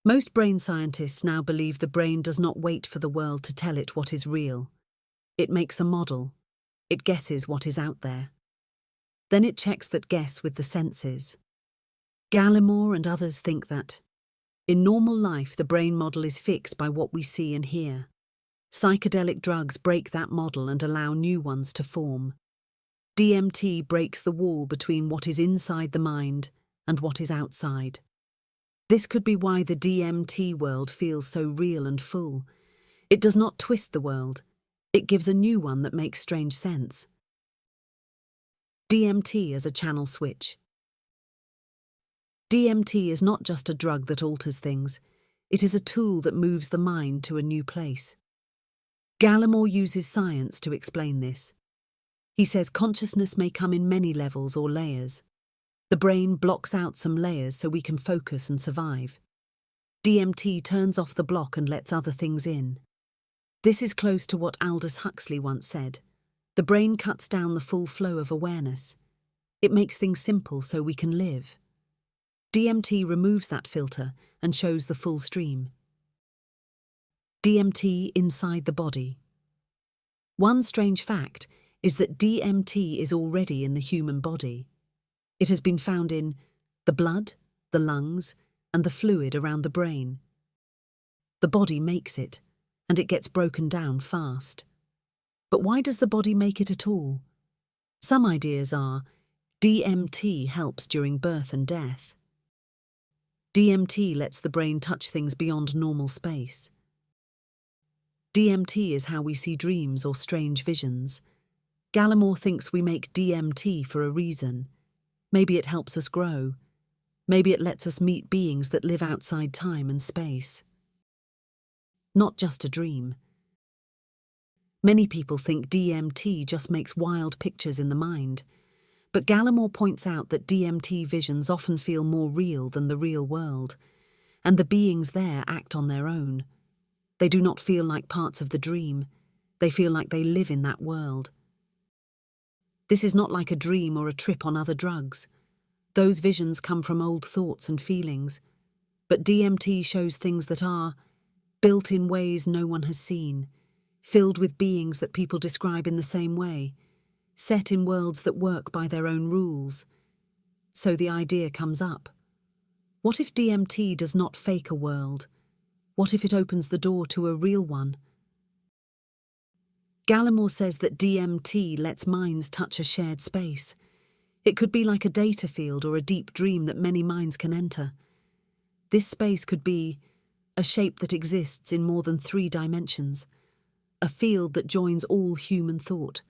Most brain scientists now believe the brain does not wait for the world to tell it what is real. It makes a model. It guesses what is out there. Then it checks that guess with the senses. Gallimore and others think that, in normal life, the brain model is fixed by what we see and hear. Psychedelic drugs break that model and allow new ones to form. DMT breaks the wall between what is inside the mind and what is outside. This could be why the DMT world feels so real and full. It does not twist the world. It gives a new one that makes strange sense. DMT as a channel switch. DMT is not just a drug that alters things. It is a tool that moves the mind to a new place. Gallimore uses science to explain this. He says consciousness may come in many levels or layers. The brain blocks out some layers so we can focus and survive. DMT turns off the block and lets other things in. This is close to what Aldous Huxley once said. The brain cuts down the full flow of awareness. It makes things simple so we can live. DMT removes that filter and shows the full stream. DMT inside the body. One strange fact is that DMT is already in the human body. It has been found in the blood, the lungs, and the fluid around the brain. The body makes it, and it gets broken down fast. But why does the body make it at all? Some ideas are DMT helps during birth and death. DMT lets the brain touch things beyond normal space. DMT is how we see dreams or strange visions. Gallimore thinks we make DMT for a reason. Maybe it helps us grow. Maybe it lets us meet beings that live outside time and space. Not just a dream. Many people think DMT just makes wild pictures in the mind. But Gallimore points out that DMT visions often feel more real than the real world, and the beings there act on their own. They do not feel like parts of the dream. They feel like they live in that world. This is not like a dream or a trip on other drugs. Those visions come from old thoughts and feelings. But DMT shows things that are built in ways no one has seen, filled with beings that people describe in the same way, set in worlds that work by their own rules. So the idea comes up. What if DMT does not fake a world? What if it opens the door to a real one? Gallimore says that DMT lets minds touch a shared space. It could be like a data field or a deep dream that many minds can enter. This space could be a shape that exists in more than 3 dimensions, a field that joins all human thought,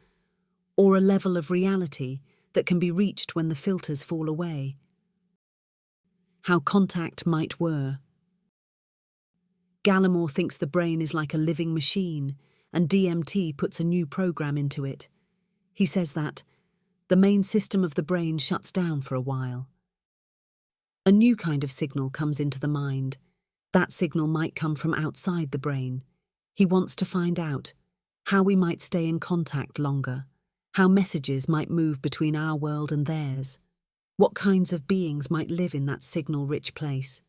or a level of reality that can be reached when the filters fall away. How contact might whir. Gallimore thinks the brain is like a living machine, and DMT puts a new program into it. He says that the main system of the brain shuts down for a while. A new kind of signal comes into the mind. That signal might come from outside the brain. He wants to find out how we might stay in contact longer, how messages might move between our world and theirs, what kinds of beings might live in that signal-rich place.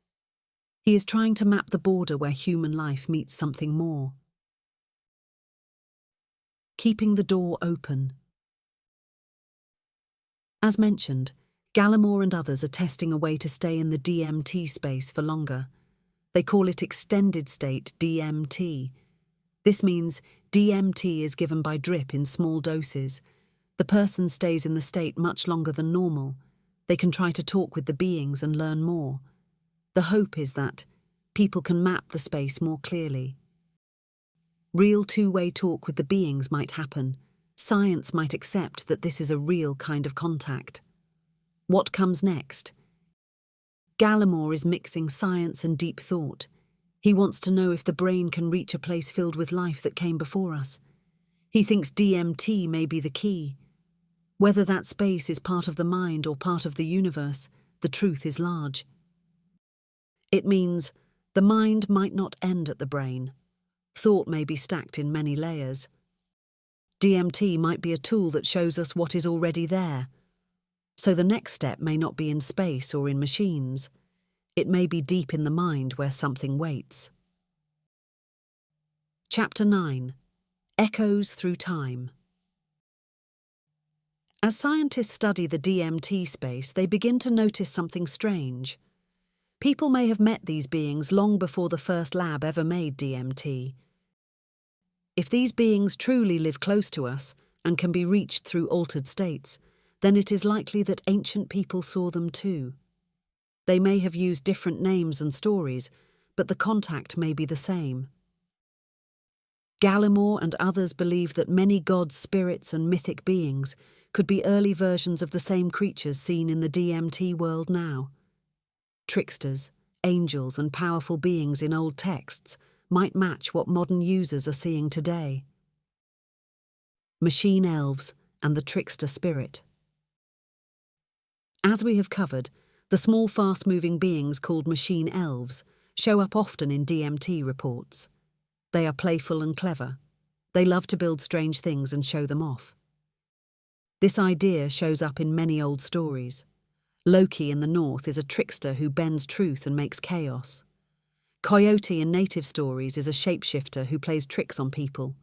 He is trying to map the border where human life meets something more. Keeping the door open. As mentioned, Gallimore and others are testing a way to stay in the DMT space for longer. They call it extended state DMT. This means DMT is given by drip in small doses. The person stays in the state much longer than normal. They can try to talk with the beings and learn more. The hope is that people can map the space more clearly. Real two-way talk with the beings might happen. Science might accept that this is a real kind of contact. What comes next? Gallimore is mixing science and deep thought. He wants to know if the brain can reach a place filled with life that came before us. He thinks DMT may be the key. Whether that space is part of the mind or part of the universe, the truth is large. It means the mind might not end at the brain. Thought may be stacked in many layers. DMT might be a tool that shows us what is already there. So the next step may not be in space or in machines. It may be deep in the mind where something waits. Chapter 9. Echoes Through Time. As scientists study the DMT space, they begin to notice something strange. People may have met these beings long before the first lab ever made DMT. If these beings truly live close to us and can be reached through altered states, then it is likely that ancient people saw them too. They may have used different names and stories, but the contact may be the same. Gallimore and others believe that many gods, spirits, and mythic beings could be early versions of the same creatures seen in the DMT world now. Tricksters, angels, and powerful beings in old texts might match what modern users are seeing today. Machine elves and the trickster spirit. As we have covered, the small, fast-moving beings called machine elves show up often in DMT reports. They are playful and clever. They love to build strange things and show them off. This idea shows up in many old stories. Loki in the north is a trickster who bends truth and makes chaos. Coyote in native stories is a shapeshifter who plays tricks on people.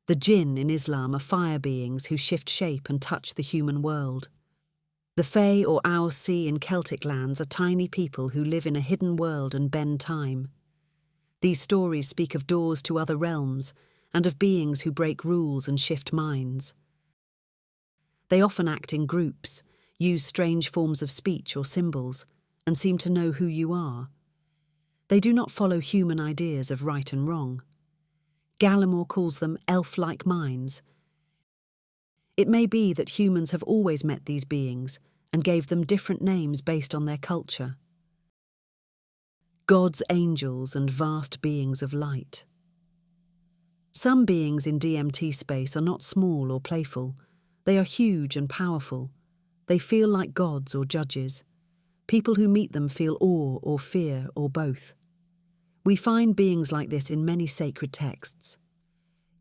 The jinn in Islam are fire beings who shift shape and touch the human world. The Fae or Aos in Celtic lands are tiny people who live in a hidden world and bend time. These stories speak of doors to other realms and of beings who break rules and shift minds. They often act in groups, use strange forms of speech or symbols, and seem to know who you are. They do not follow human ideas of right and wrong. Gallimore calls them elf-like minds. It may be that humans have always met these beings and gave them different names based on their culture. Gods, angels, and vast beings of light. Some beings in DMT space are not small or playful. They are huge and powerful. They feel like gods or judges. People who meet them feel awe or fear or both. We find beings like this in many sacred texts.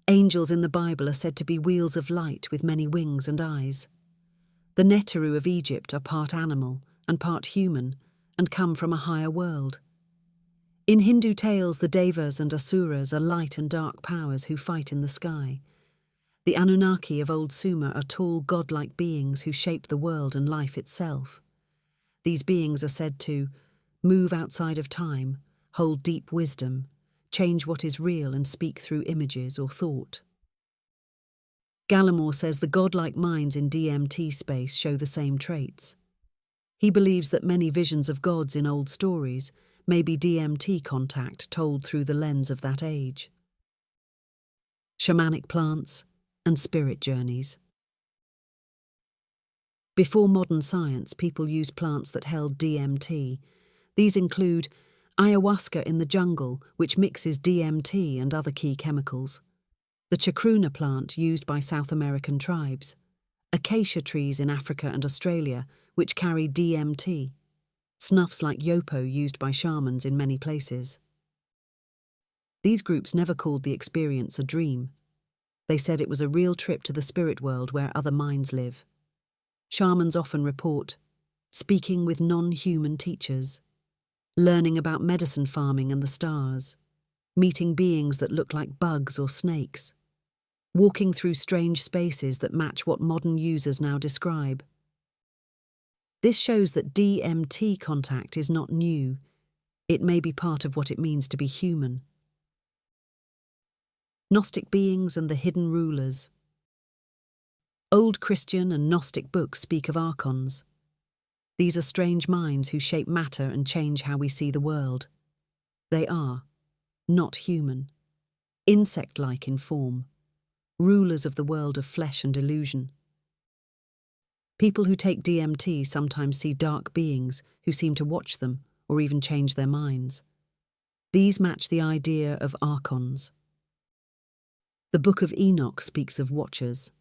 Angels in the Bible are said to be wheels of light with many wings and eyes. The Neteru of Egypt are part animal and part human and come from a higher world. In Hindu tales, the Devas and Asuras are light and dark powers who fight in the sky. The Anunnaki of old Sumer are tall, godlike beings who shape the world and life itself. These beings are said to move outside of time, hold deep wisdom, change what is real and speak through images or thought. Gallimore says the godlike minds in DMT space show the same traits. He believes that many visions of gods in old stories may be DMT contact told through the lens of that age. Shamanic plants and spirit journeys. Before modern science, people used plants that held DMT. These include ayahuasca in the jungle, which mixes DMT and other key chemicals. The chacruna plant used by South American tribes. Acacia trees in Africa and Australia, which carry DMT. Snuffs like yopo used by shamans in many places. These groups never called the experience a dream. They said it was a real trip to the spirit world where other minds live. Shamans often report speaking with non-human teachers, learning about medicine farming and the stars, meeting beings that look like bugs or snakes, walking through strange spaces that match what modern users now describe. This shows that DMT contact is not new. It may be part of what it means to be human. Gnostic beings and the hidden rulers. Old Christian and Gnostic books speak of archons. These are strange minds who shape matter and change how we see the world. They are not human, insect-like in form, rulers of the world of flesh and illusion. People who take DMT sometimes see dark beings who seem to watch them or even change their minds. These match the idea of archons. The Book of Enoch speaks of watchers.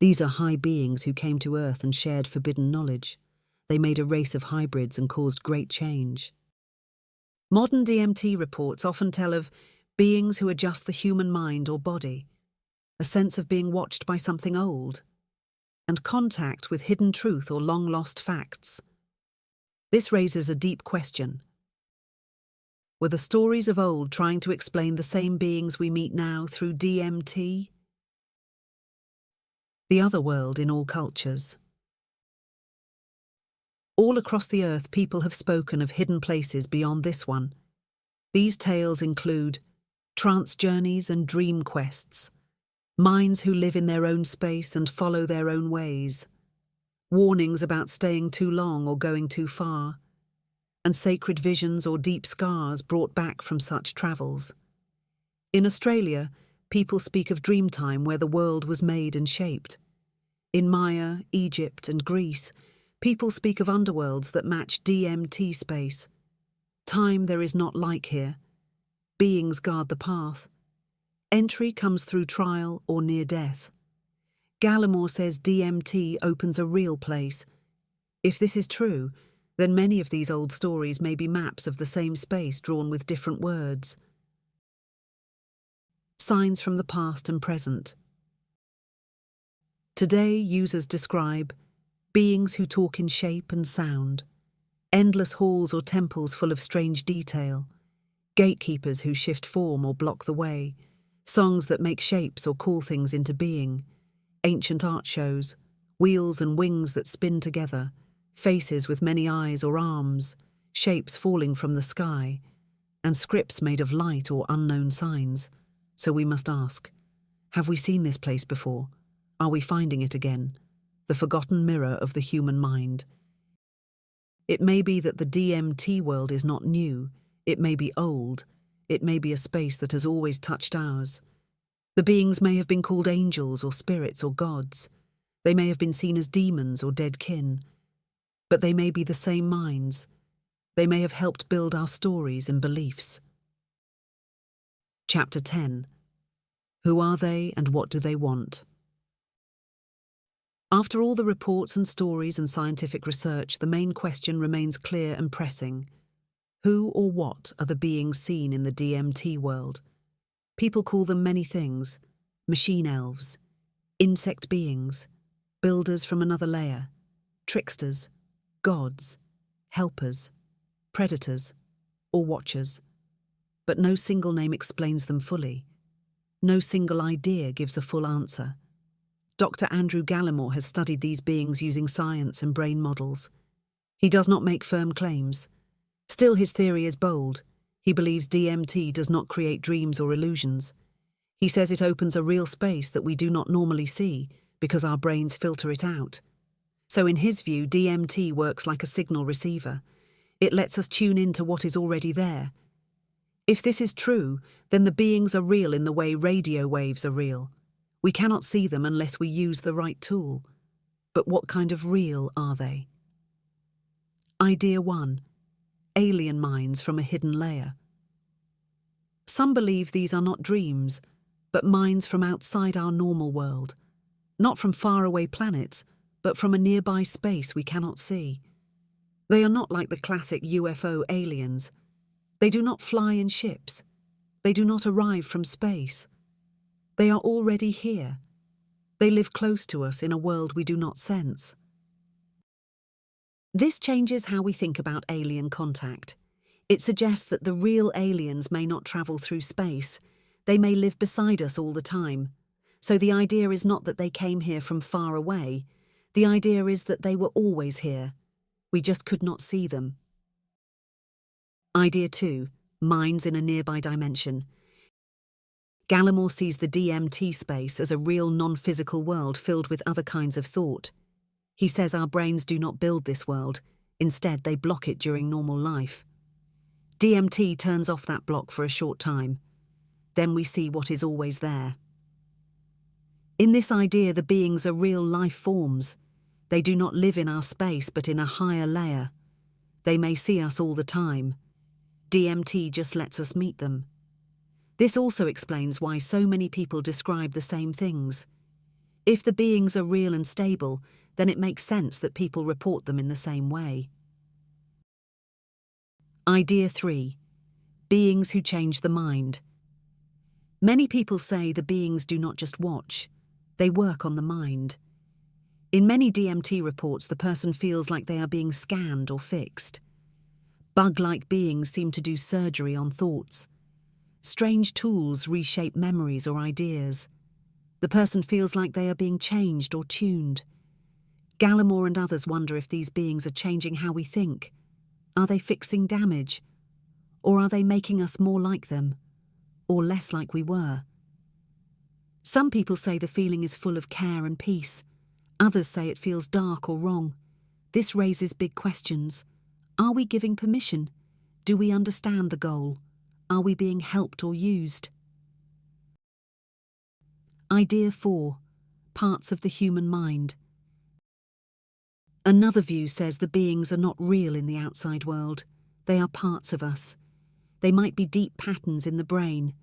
These are high beings who came to Earth and shared forbidden knowledge. They made a race of hybrids and caused great change. Modern DMT reports often tell of beings who adjust the human mind or body, a sense of being watched by something old, and contact with hidden truth or long-lost facts. This raises a deep question. Were the stories of old trying to explain the same beings we meet now through DMT? The other world in all cultures. All across the earth, people have spoken of hidden places beyond this one. These tales include trance journeys and dream quests, minds who live in their own space and follow their own ways, warnings about staying too long or going too far, and sacred visions or deep scars brought back from such travels. In Australia, people speak of dreamtime where the world was made and shaped. In Maya, Egypt, and Greece, people speak of underworlds that match DMT space. Time there is not like here. Beings guard the path. Entry comes through trial or near death. Gallimore says DMT opens a real place. If this is true, then many of these old stories may be maps of the same space drawn with different words. Signs from the past and present. Today, users describe beings who talk in shape and sound, endless halls or temples full of strange detail, gatekeepers who shift form or block the way, songs that make shapes or call things into being, ancient art shows, wheels and wings that spin together, faces with many eyes or arms, shapes falling from the sky, and scripts made of light or unknown signs. So we must ask, have we seen this place before? Are we finding it again? The forgotten mirror of the human mind. It may be that the DMT world is not new. It may be old. It may be a space that has always touched ours. The beings may have been called angels or spirits or gods. They may have been seen as demons or dead kin. But they may be the same minds. They may have helped build our stories and beliefs. Chapter 10. Who are they and what do they want? After all the reports and stories and scientific research, the main question remains clear and pressing. Who or what are the beings seen in the DMT world? People call them many things: machine elves, insect beings, builders from another layer, tricksters, gods, helpers, predators, or watchers. But no single name explains them fully. No single idea gives a full answer. Dr. Andrew Gallimore has studied these beings using science and brain models. He does not make firm claims. Still, his theory is bold. He believes DMT does not create dreams or illusions. He says it opens a real space that we do not normally see because our brains filter it out. So in his view, DMT works like a signal receiver. It lets us tune in to what is already there. If this is true, then the beings are real in the way radio waves are real. We cannot see them unless we use the right tool. But what kind of real are they? Idea 1. Alien minds from a hidden layer. Some believe these are not dreams, but minds from outside our normal world. Not from faraway planets, but from a nearby space we cannot see. They are not like the classic UFO aliens. They do not fly in ships. They do not arrive from space. They are already here. They live close to us in a world we do not sense. This changes how we think about alien contact. It suggests that the real aliens may not travel through space. They may live beside us all the time. So the idea is not that they came here from far away. The idea is that they were always here. We just could not see them. Idea 2. Minds in a nearby dimension. Gallimore sees the DMT space as a real non-physical world filled with other kinds of thought. He says our brains do not build this world, instead they block it during normal life. DMT turns off that block for a short time. Then we see what is always there. In this idea, the beings are real life forms. They do not live in our space but in a higher layer. They may see us all the time. DMT just lets us meet them. This also explains why so many people describe the same things. If the beings are real and stable, then it makes sense that people report them in the same way. Idea 3. Beings who change the mind. Many people say the beings do not just watch, they work on the mind. In many DMT reports, the person feels like they are being scanned or fixed. Bug-like beings seem to do surgery on thoughts. Strange tools reshape memories or ideas. The person feels like they are being changed or tuned. Gallimore and others wonder if these beings are changing how we think. Are they fixing damage? Or are they making us more like them? Or less like we were? Some people say the feeling is full of care and peace. Others say it feels dark or wrong. This raises big questions. Are we giving permission? Do we understand the goal? Are we being helped or used? Idea 4. Parts of the human mind. Another view says the beings are not real in the outside world. They are parts of us. They might be deep patterns in the brain.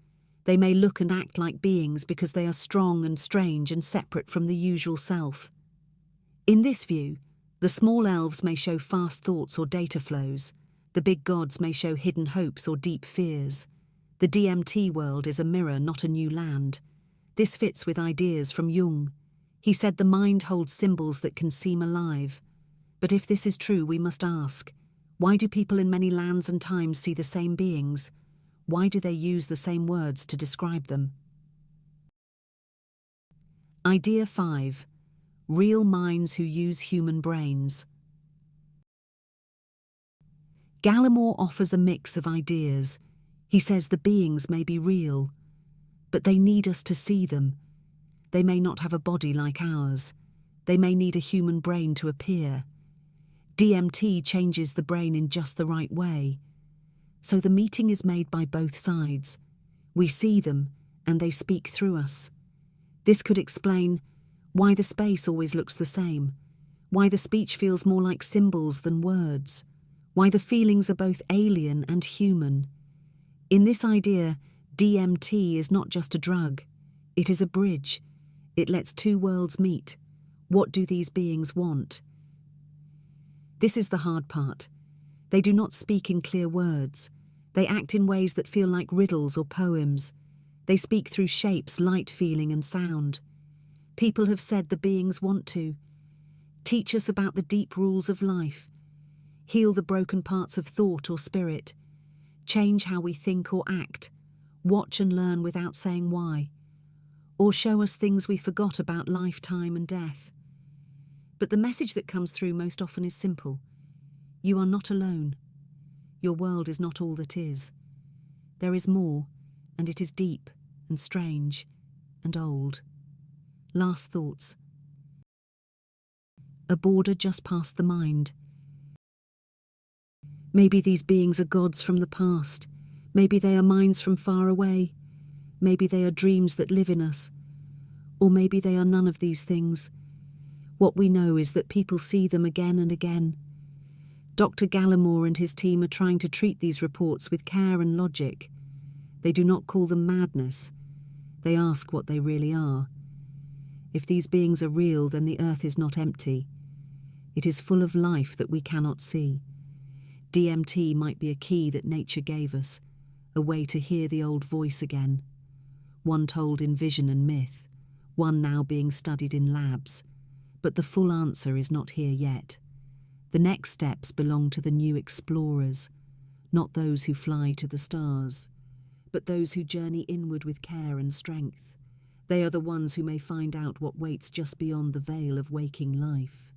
They may look and act like beings because they are strong and strange and separate from the usual self. In this view, the small elves may show fast thoughts or data flows. The big gods may show hidden hopes or deep fears. The DMT world is a mirror, not a new land. This fits with ideas from Jung. He said the mind holds symbols that can seem alive. But if this is true, we must ask, why do people in many lands and times see the same beings? Why do they use the same words to describe them? Idea 5. Real minds who use human brains. Gallimore offers a mix of ideas. He says the beings may be real, but they need us to see them. They may not have a body like ours. They may need a human brain to appear. DMT changes the brain in just the right way. So the meeting is made by both sides. We see them, and they speak through us. This could explain why the space always looks the same, why the speech feels more like symbols than words, why the feelings are both alien and human. In this idea, DMT is not just a drug. It is a bridge. It lets two worlds meet. What do these beings want? This is the hard part. They do not speak in clear words. They act in ways that feel like riddles or poems. They speak through shapes, light, feeling, and sound. People have said the beings want to teach us about the deep rules of life, heal the broken parts of thought or spirit, change how we think or act, watch and learn without saying why, or show us things we forgot about life, time, and death. But the message that comes through most often is simple. You are not alone. Your world is not all that is. There is more, and it is deep and strange and old. Last thoughts. A border just past the mind. Maybe these beings are gods from the past. Maybe they are minds from far away. Maybe they are dreams that live in us. Or maybe they are none of these things. What we know is that people see them again and again. Dr. Gallimore and his team are trying to treat these reports with care and logic. They do not call them madness. They ask what they really are. If these beings are real, then the earth is not empty. It is full of life that we cannot see. DMT might be a key that nature gave us, a way to hear the old voice again. One told in vision and myth, one now being studied in labs. But the full answer is not here yet. The next steps belong to the new explorers, not those who fly to the stars, but those who journey inward with care and strength. They are the ones who may find out what waits just beyond the veil of waking life.